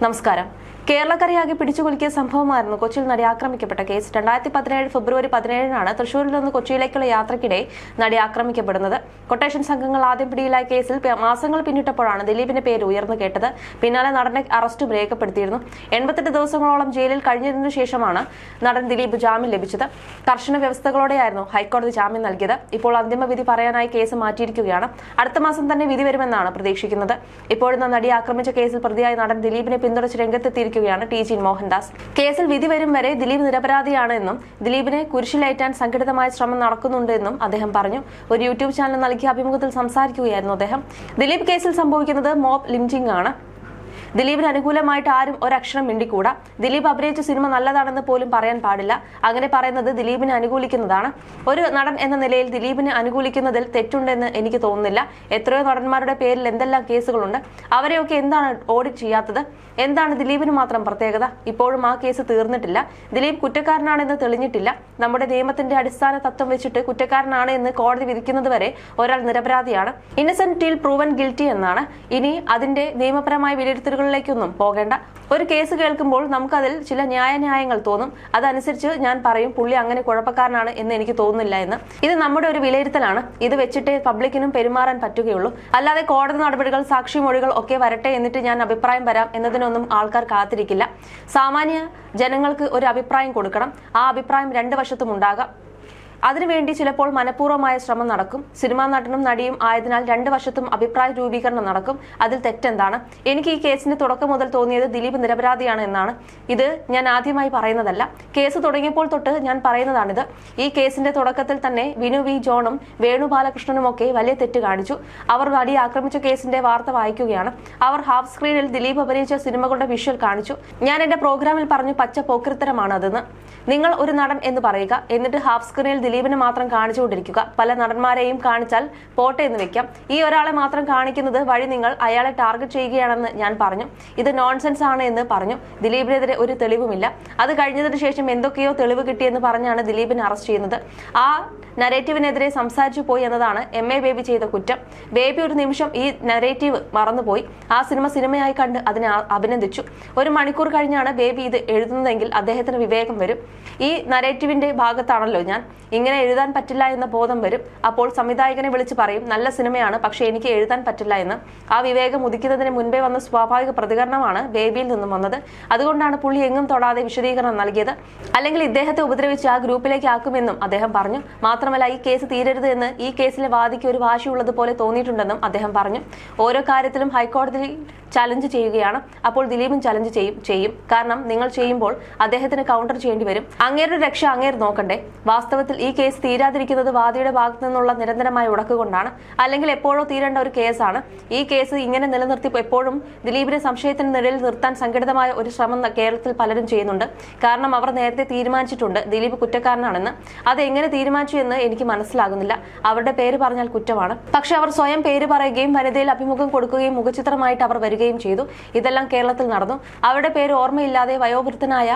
നമസ്കാരം. കേരളക്കരയാകെ പിടിച്ചുകുലുക്കിയ സംഭവമായിരുന്നു കൊച്ചിയിൽ നടി ആക്രമിക്കപ്പെട്ട കേസ്. 2017 ഫെബ്രുവരി 17-നാണ് തൃശൂരിൽ നിന്ന് കൊച്ചിയിലേക്കുള്ള യാത്രയ്ക്കിടെ നടി ആക്രമിക്കപ്പെടുന്നത്. കൊട്ടേഷൻ സംഘങ്ങൾ ആദ്യം പിടിയിലായ കേസിൽ മാസങ്ങൾ പിന്നിട്ടപ്പോഴാണ് ദിലീപിന്റെ പേര് ഉയർന്നു കേട്ടത്. പിന്നാലെ നടനെ അറസ്റ്റും രേഖപ്പെടുത്തിയിരുന്നു. 88 ദിവസങ്ങളോളം ജയിലിൽ കഴിഞ്ഞതിനു ശേഷമാണ് നടൻ ദിലീപ് ജാമ്യം ലഭിച്ചത്. കർശന വ്യവസ്ഥകളോടെയായിരുന്നു ഹൈക്കോടതി ജാമ്യം നൽകിയത്. ഇപ്പോൾ അന്തിമ വിധി പറയാനായി കേസ് മാറ്റിയിരിക്കുകയാണ്. അടുത്ത മാസം തന്നെ വിധി വരുമെന്നാണ് പ്രതീക്ഷിക്കുന്നത്. ഇപ്പോഴും നടി ആക്രമിച്ച കേസിൽ പ്രതിയായ നടൻ ദിലീപിനെ പിന്തുണച്ച് രംഗത്തെത്തിയിരിക്കുകയാണ് ടി.ജി. മോഹൻദാസ്. കേസിൽ വിധി വരും വരെ ദിലീപ് നിരപരാധിയാണ് എന്നും ദിലീപിനെ കുരിശിലേറ്റാൻ സംഘടിതമായ ശ്രമം നടക്കുന്നുണ്ട് എന്നും അദ്ദേഹം പറഞ്ഞു. ഒരു യൂട്യൂബ് ചാനൽ നൽകിയ അഭിമുഖത്തിൽ സംസാരിക്കുകയായിരുന്നു അദ്ദേഹം. ദിലീപ് കേസിൽ സംഭവിക്കുന്നത് മോബ് ലിഞ്ചിങ് ആണ്. ദിലീപിന് അനുകൂലമായിട്ട് ആരും ഒരക്ഷരം മിണ്ടിക്കൂടാ. ദിലീപ് അഭിനയിച്ച സിനിമ നല്ലതാണെന്ന് പോലും പറയാൻ പാടില്ല. അങ്ങനെ പറയുന്നത് ദിലീപിനെ അനുകൂലിക്കുന്നതാണ്. ഒരു നടൻ എന്ന നിലയിൽ ദിലീപിനെ അനുകൂലിക്കുന്നതിൽ തെറ്റുണ്ടെന്ന് എനിക്ക് തോന്നുന്നില്ല. എത്രയോ നടന്മാരുടെ പേരിൽ എന്തെല്ലാം കേസുകളുണ്ട്. അവരെയൊക്കെ എന്താണ് ഓഡിറ്റ് ചെയ്യാത്തത്? എന്താണ് ദിലീപിന് മാത്രം പ്രത്യേകത? ഇപ്പോഴും ആ കേസ് തീർന്നിട്ടില്ല. ദിലീപ് കുറ്റക്കാരനാണെന്ന് തെളിഞ്ഞിട്ടില്ല. നമ്മുടെ നിയമത്തിന്റെ അടിസ്ഥാന തത്വം വെച്ചിട്ട് കുറ്റക്കാരനാണ് എന്ന് കോടതി വിധിക്കുന്നത് വരെ ഒരാൾ നിരപരാധിയാണ്. ഇന്നസെന്റ് ടിൽ പ്രൂവൻ ഗിൽറ്റി എന്നാണ്. ഇനി അതിന്റെ നിയമപരമായ വിലയിരുത്തലുകളിലേക്കൊന്നും പോകേണ്ട. ഒരു കേസ് കേൾക്കുമ്പോൾ നമുക്കതിൽ ചില ന്യായങ്ങൾ തോന്നും. അതനുസരിച്ച് ഞാൻ പറയും പുള്ളി അങ്ങനെ കുഴപ്പക്കാരനാണ് എന്ന് എനിക്ക് തോന്നുന്നില്ല എന്ന്. ഇത് നമ്മുടെ ഒരു വിലയിരുത്തലാണ്. ഇത് വെച്ചിട്ടേ പബ്ലിക്കിനും പെരുമാറാൻ പറ്റുകയുള്ളൂ. അല്ലാതെ കോടതി നടപടികൾ, സാക്ഷിമൊഴികൾ ഒക്കെ വരട്ടെ എന്നിട്ട് ഞാൻ അഭിപ്രായം വരാം എന്നതിനൊന്നും ആൾക്കാർ കാത്തിരിക്കില്ല. സാമാന്യ ജനങ്ങൾക്ക് ഒരു അഭിപ്രായം കൊടുക്കണം. ആ അഭിപ്രായം രണ്ട് വശത്തും ഉണ്ടാകാം. അതിനുവേണ്ടി ചിലപ്പോൾ മനഃപൂർവ്വമായ ശ്രമം നടക്കും. സിനിമാ നടനും നടിയും ആയതിനാൽ രണ്ട് വശത്തും അഭിപ്രായ രൂപീകരണം നടക്കും. അതിൽ തെറ്റെന്താണ്? എനിക്ക് ഈ കേസിന്റെ തുടക്കം മുതൽ തോന്നിയത് ദിലീപ് നിരപരാധിയാണ് എന്നാണ്. ഇത് ഞാൻ ആദ്യമായി പറയുന്നതല്ല. കേസ് തുടങ്ങിയപ്പോൾ തൊട്ട് ഞാൻ പറയുന്നതാണിത്. ഈ കേസിന്റെ തുടക്കത്തിൽ തന്നെ വിനു വി ജോണും വേണു ബാലകൃഷ്ണനുമൊക്കെ വലിയ തെറ്റ് കാണിച്ചു. അവർ നടി ആക്രമിച്ച കേസിന്റെ വാർത്ത വായിക്കുകയാണ്. അവർ ഹാഫ് സ്ക്രീനിൽ ദിലീപ് അഭിനയിച്ച സിനിമകളുടെ വിഷ്വൽ കാണിച്ചു. ഞാൻ എന്റെ പ്രോഗ്രാമിൽ പറഞ്ഞു പച്ച പോക്രിത്തരമാണ് അതെന്ന്. നിങ്ങൾ ഒരു നടൻ എന്ന് പറയുക, എന്നിട്ട് ഹാഫ് സ്ക്രീനിൽ ദിലീപിനെ മാത്രം കാണിച്ചുകൊണ്ടിരിക്കുക. പല നടന്മാരെയും കാണിച്ചാൽ പോട്ടെ എന്ന് വെക്കാം. ഈ ഒരാളെ മാത്രം കാണിക്കുന്നത് വഴി നിങ്ങൾ അയാളെ ടാർഗറ്റ് ചെയ്യുകയാണെന്ന് ഞാൻ പറഞ്ഞു. ഇത് നോൺസെൻസ് ആണ് എന്ന് പറഞ്ഞു. ദിലീപിനെതിരെ ഒരു തെളിവുമില്ല. അത് കഴിഞ്ഞതിന് ശേഷം എന്തൊക്കെയോ തെളിവ് കിട്ടിയെന്ന് പറഞ്ഞാണ് ദിലീപിനെ അറസ്റ്റ് ചെയ്യുന്നത്. ആ നരേറ്റീവിനെതിരെ സംസാരിച്ചു പോയി എന്നതാണ് MA ബേബി ചെയ്ത കുറ്റം. ബേബി ഒരു നിമിഷം ഈ നരേറ്റീവ് മറന്നുപോയി. ആ സിനിമയായി കണ്ട് അതിനെ അഭിനന്ദിച്ചു. ഒരു മണിക്കൂർ കഴിഞ്ഞാണ് ബേബി ഇത് എഴുതുന്നതെങ്കിൽ അദ്ദേഹത്തിന് വിവേകം വരും. ഈ നരേറ്റീവിന്റെ ഭാഗത്താണല്ലോ ഞാൻ. ഇങ്ങനെ എഴുതാൻ പറ്റില്ല എന്ന ബോധം വരും. അപ്പോൾ സംവിധായകനെ വിളിച്ച് പറയും നല്ല സിനിമയാണ്, പക്ഷെ എനിക്ക് എഴുതാൻ പറ്റില്ല എന്ന്. ആ വിവേകം ഉദിക്കുന്നതിന് മുൻപേ വന്ന സ്വാഭാവിക പ്രതികരണമാണ് ബേബിയിൽ നിന്നും വന്നത്. അതുകൊണ്ടാണ് പുള്ളി എങ്ങും തൊടാതെ വിശദീകരണം നൽകിയത്. അല്ലെങ്കിൽ ഇദ്ദേഹത്തെ ഉപദ്രവിച്ച് ആ ഗ്രൂപ്പിലേക്ക് ആക്കുമെന്നും അദ്ദേഹം പറഞ്ഞു. മാത്രമല്ല ഈ കേസ് തീരരുത് എന്ന് ഈ കേസിലെ വാദിക്ക് ഒരു വാശിയുള്ളതുപോലെ തോന്നിയിട്ടുണ്ടെന്നും അദ്ദേഹം പറഞ്ഞു. ഓരോ കാര്യത്തിലും ഹൈക്കോടതി ചലഞ്ച് ചെയ്യുകയാണ്. അപ്പോൾ ദിലീപും ചലഞ്ച് ചെയ്യും. കാരണം നിങ്ങൾ ചെയ്യുമ്പോൾ അദ്ദേഹത്തിന് കൗണ്ടർ ചെയ്യേണ്ടി വരും. അങ്ങേരുടെ രക്ഷ അങ്ങേര് നോക്കണ്ടേ? വാസ്തവത്തിൽ ഈ കേസ് തീരാതിരിക്കുന്നത് വാദിയുടെ ഭാഗത്തു നിന്നുള്ള നിരന്തരമായ ഉടക്കുകൊണ്ടാണ്. അല്ലെങ്കിൽ എപ്പോഴോ തീരേണ്ട ഒരു കേസാണ്. ഈ കേസ് ഇങ്ങനെ നിലനിർത്തി എപ്പോഴും ദിലീപിനെ സംശയത്തിന് നിഴലിൽ നിർത്താൻ സംഘടിതമായ ഒരു ശ്രമം കേരളത്തിൽ പലരും ചെയ്യുന്നുണ്ട്. കാരണം അവർ നേരത്തെ തീരുമാനിച്ചിട്ടുണ്ട് ദിലീപ് കുറ്റക്കാരനാണെന്ന്. അത് എങ്ങനെ തീരുമാനിച്ചു എന്ന് എനിക്ക് മനസ്സിലാകുന്നില്ല. അവരുടെ പേര് പറഞ്ഞാൽ കുറ്റമാണ്. പക്ഷെ അവർ സ്വയം പേര് പറയുകയും വനിതയിൽ അഭിമുഖം കൊടുക്കുകയും മുഖചിത്രമായിട്ട് അവർ വരികയും ചെയ്തു. ഇതെല്ലാം കേരളത്തിൽ നടന്നു. അവരുടെ പേര് ഓർമ്മയില്ലാതെ വയോവൃദ്ധനായ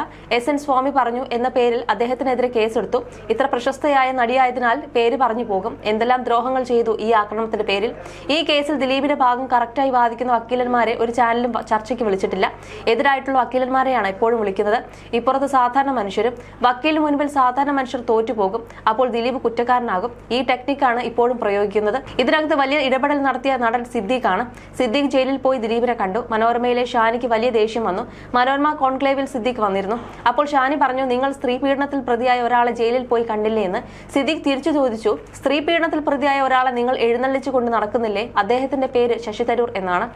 SN സ്വാമി പറഞ്ഞു എന്ന പേരിൽ അദ്ദേഹത്തിനെതിരെ കേസെടുത്തു. ഇത്ര പ്രശസ്തയായ നടിയായതിനാൽ പേര് പറഞ്ഞു പോകും. എന്തെല്ലാം ദ്രോഹങ്ങൾ ചെയ്തു ഈ ആക്രമണത്തിന്റെ പേരിൽ. ഈ കേസിൽ ദിലീപിന്റെ ഭാഗം കറക്റ്റായി വാദിക്കുന്ന വക്കീലന്മാരെ ഒരു ചാനലും ചർച്ചയ്ക്ക് വിളിച്ചിട്ടില്ല. എതിരായിട്ടുള്ള വക്കീലന്മാരെയാണ് എപ്പോഴും വിളിക്കുന്നത്. ഇപ്പുറത്ത് സാധാരണ മനുഷ്യരും. വക്കീലിന് മുൻപിൽ സാധാരണ മനുഷ്യർ തോറ്റുപോകും. അപ്പോൾ ദിലീപ് കുറ്റക്കാരനാകും. ഈ ടെക്നിക്കാണ് ഇപ്പോഴും പ്രയോഗിക്കുന്നത്. ഇതിനകത്ത് വലിയ ഇടപെടൽ നടത്തിയ നടൻ സിദ്ദീഖാണ്. സിദ്ദീഖ് ജയിലിൽ പോയി ദിലീപിനെ കണ്ടു. മനോരമയിലെ ഷാനിക്ക് വലിയ ദേഷ്യം വന്നു. മനോരമ കോൺക്ലേവിൽ സിദ്ദീഖ് വന്നിരുന്നു. അപ്പോൾ ഷാനി പറഞ്ഞു നിങ്ങൾ സ്ത്രീ പീഡനത്തിൽ പ്രതിയായ ഒരാളെ ജയിലിൽ പോയി കണ്ടില്ലേ എന്ന്. സിദ്ദീഖ് തിരിച്ചു ചോദിച്ചു സ്ത്രീ പീഡനത്തിൽ പ്രതിയായ ഒരാളെ നിങ്ങൾ എഴുന്നള്ളിച്ചു കൊണ്ട് നടക്കുന്നില്ലേ? അദ്ദേഹത്തിന്റെ പേര് ശശി തരൂർ എന്നാണ്.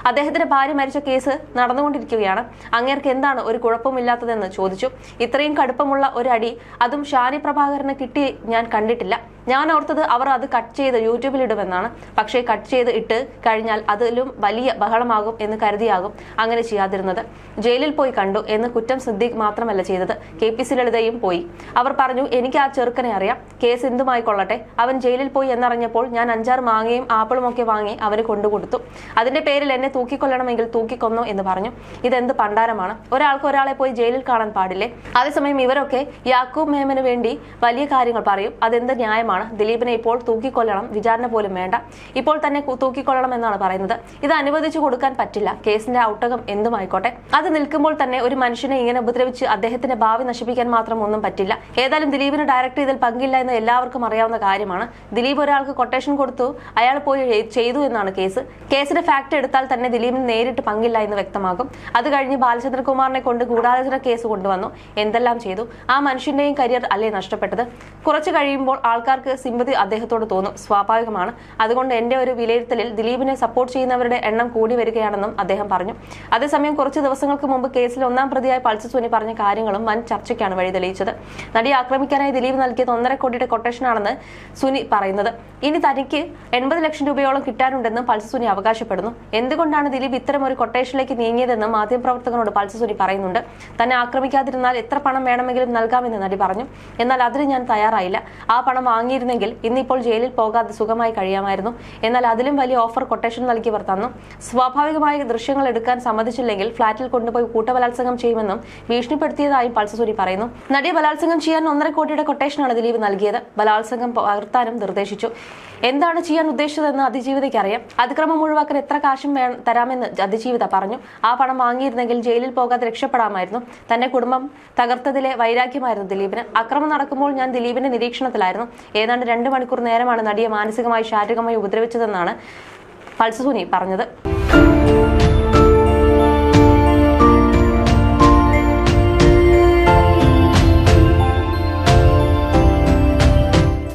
അദ്ദേഹത്തിന്റെ ഭാര്യ മരിച്ച കേസ് നടന്നുകൊണ്ടിരിക്കുകയാണ്. അങ്ങേർക്ക് എന്താണ് ഒരു കുഴപ്പമില്ലാത്തതെന്ന് ചോദിച്ചു. ഇത്രയും കടുപ്പമുള്ള ഒരു അടി അതും ഷാനി പ്രഭാകരന് കിട്ടി ഞാൻ കണ്ടിട്ടില്ല. ഞാൻ ഓർത്തത് അവർ അത് കട്ട് ചെയ്ത് യൂട്യൂബിൽ ഇടുമെന്നാണ്. പക്ഷേ കട്ട് ചെയ്ത് ഇട്ട് കഴിഞ്ഞാൽ അതിലും വലിയ ബഹളമാകും എന്ന് കരുതിയാകും അങ്ങനെ ചെയ്യാതിരുന്നത്. ജയിലിൽ പോയി കണ്ടു എന്ന് കുറ്റം സിദ്ദീഖ് മാത്രമല്ല ചെയ്തത്, KPC ലളിതയും പോയി. അവർ പറഞ്ഞു എനിക്ക് ആ ചെറുക്കനെ അറിയാം, കേസ് എന്തുമായി കൊള്ളട്ടെ. അവൻ ജയിലിൽ പോയി എന്നറിഞ്ഞപ്പോൾ ഞാൻ 5-6 മാങ്ങയും ആപ്പിളും ഒക്കെ വാങ്ങി അവന് കൊണ്ടുകൊടുത്തു. അതിന്റെ പേരിൽ എന്നെ തൂക്കിക്കൊല്ലണമെങ്കിൽ തൂക്കിക്കൊന്നോ എന്ന് പറഞ്ഞു. ഇതെന്ത് പണ്ടാരമാണ്? ഒരാൾക്ക് ഒരാളെ പോയി ജയിലിൽ കാണാൻ പാടില്ലേ? അതേസമയം ഇവരൊക്കെ യാക്കൂബ് മേമന് വേണ്ടി വലിയ കാര്യങ്ങൾ പറയും. അതെന്ത് ന്യായമാണ്? കുറ്റമാണ്. ദിലീപിനെ ഇപ്പോൾ തൂക്കിക്കൊല്ലണം, വിചാരണ പോലും വേണ്ട, ഇപ്പോൾ തന്നെ തൂക്കിക്കൊള്ളണം എന്നാണ് പറയുന്നത്. ഇത് അനുവദിച്ചു കൊടുക്കാൻ പറ്റില്ല. കേസിന്റെ ഔട്ടകം എന്തുമായിക്കോട്ടെ. അത് നിൽക്കുമ്പോൾ തന്നെ ഒരു മനുഷ്യനെ ഇങ്ങനെ ഉപദ്രവിച്ച് അദ്ദേഹത്തിന്റെ ഭാവി നശിപ്പിക്കാൻ മാത്രം ഒന്നും പറ്റില്ല. ഏതായാലും ദിലീപിന് ഡയറക്റ്റ് ഇതിൽ പങ്കില്ല എന്ന് എല്ലാവർക്കും അറിയാവുന്ന കാര്യമാണ്. ദിലീപ് ഒരാൾക്ക് കൊട്ടേഷൻ കൊടുത്തു, അയാൾ പോയി ചെയ്തു എന്നാണ് കേസ്. കേസിന്റെ ഫാക്ട് എടുത്താൽ തന്നെ ദിലീപിന് നേരിട്ട് പങ്കില്ല എന്ന് വ്യക്തമാകും. അത് കഴിഞ്ഞ് ബാലചന്ദ്രകുമാറിനെ കൊണ്ട് ഗൂഢാലോചന കേസ് കൊണ്ടുവന്നു, എന്തെല്ലാം ചെയ്തു. ആ മനുഷ്യന്റെയും കരിയർ അല്ലേ നഷ്ടപ്പെട്ടത്. കുറച്ചു കഴിയുമ്പോൾ ആൾക്കാർക്ക് സിമ്പതി അദ്ദേഹത്തോട് തോന്നും, സ്വാഭാവികമാണ്. അതുകൊണ്ട് എന്റെ ഒരു വിലയിരുത്തലിൽ ദിലീപിനെ സപ്പോർട്ട് ചെയ്യുന്നവരുടെ എണ്ണം കൂടി വരികയാണെന്നും അദ്ദേഹം പറഞ്ഞു. അതേസമയം കുറച്ച് ദിവസങ്ങൾക്ക് മുമ്പ് കേസിൽ ഒന്നാം പ്രതിയായ പൾസർ സുനി പറഞ്ഞ കാര്യങ്ങളും വൻ ചർച്ചയ്ക്കാണ് വഴി തെളിയിച്ചത്. നടിയെ ആക്രമിക്കാനായി ദിലീപ് നൽകിയത് 1.5 കോടിയുടെ കൊട്ടേഷനാണെന്ന് സുനി പറയുന്നത്. ഇനി തനിക്ക് 80 ലക്ഷം രൂപയോളം കിട്ടാനുണ്ടെന്നും പൾസർ സുനി അവകാശപ്പെടുന്നു. എന്തുകൊണ്ടാണ് ദിലീപ് ഇത്തരം ഒരു കൊട്ടേഷനിലേക്ക് നീങ്ങിയതെന്നും മാധ്യമപ്രവർത്തകനോട് പൾസർ സുനി പറയുന്നുണ്ട്. തന്നെ ആക്രമിക്കാതിരുന്നാൽ എത്ര പണം വേണമെങ്കിലും നൽകാമെന്ന് നടി പറഞ്ഞു. എന്നാൽ അതിന് ഞാൻ തയ്യാറായില്ല. ആ പണം വാങ്ങിയിരുന്നെങ്കിൽ ഇന്നിപ്പോൾ ജയിലിൽ പോകാതെ സുഖമായി കഴിയാമായിരുന്നു. എന്നാൽ അതിലും വലിയ ഓഫർ കൊട്ടേഷൻ നൽകിയവർ തന്നു. സ്വാഭാവികമായ ദൃശ്യങ്ങൾ എടുക്കാൻ സമ്മതിച്ചില്ലെങ്കിൽ ഫ്ളാറ്റിൽ കൊണ്ടുപോയി കൂട്ടബലാത്സംഗം ചെയ്യുമെന്നും ഭീഷണിപ്പെടുത്തിയതായും പൾസർ സുനി പറയുന്നു. നടിയെ ബലാത്സംഗം ചെയ്യാൻ 1.5 കോടിയുടെ കൊട്ടേഷനാണ് ദിലീപ് നൽകിയത്. ബലാത്സംഗം പകർത്താനും നിർദ്ദേശിച്ചു. എന്താണ് ചെയ്യാൻ ഉദ്ദേശിച്ചതെന്ന് അതിജീവിതയ്ക്ക് അറിയാം. അതിക്രമം ഒഴിവാക്കാൻ എത്ര കാശും തരാമെന്ന് അതിജീവിത പറഞ്ഞു. ആ പണം വാങ്ങിയിരുന്നെങ്കിൽ ജയിലിൽ പോകാതെ രക്ഷപ്പെടാമായിരുന്നു. തന്റെ കുടുംബം തകർത്തതിലെ വൈരാഗ്യമായിരുന്നു ദിലീപിന്. അക്രമം നടക്കുമ്പോൾ ഞാൻ ദിലീപിന്റെ നിരീക്ഷണത്തിലായിരുന്നു. ഏതാണ്ട് 2 മണിക്കൂർ നേരമാണ് നടിയെ മാനസികമായി ശാരീരികമായി ഉപദ്രവിച്ചതെന്നാണ് പൾസർ സുനി പറഞ്ഞത്.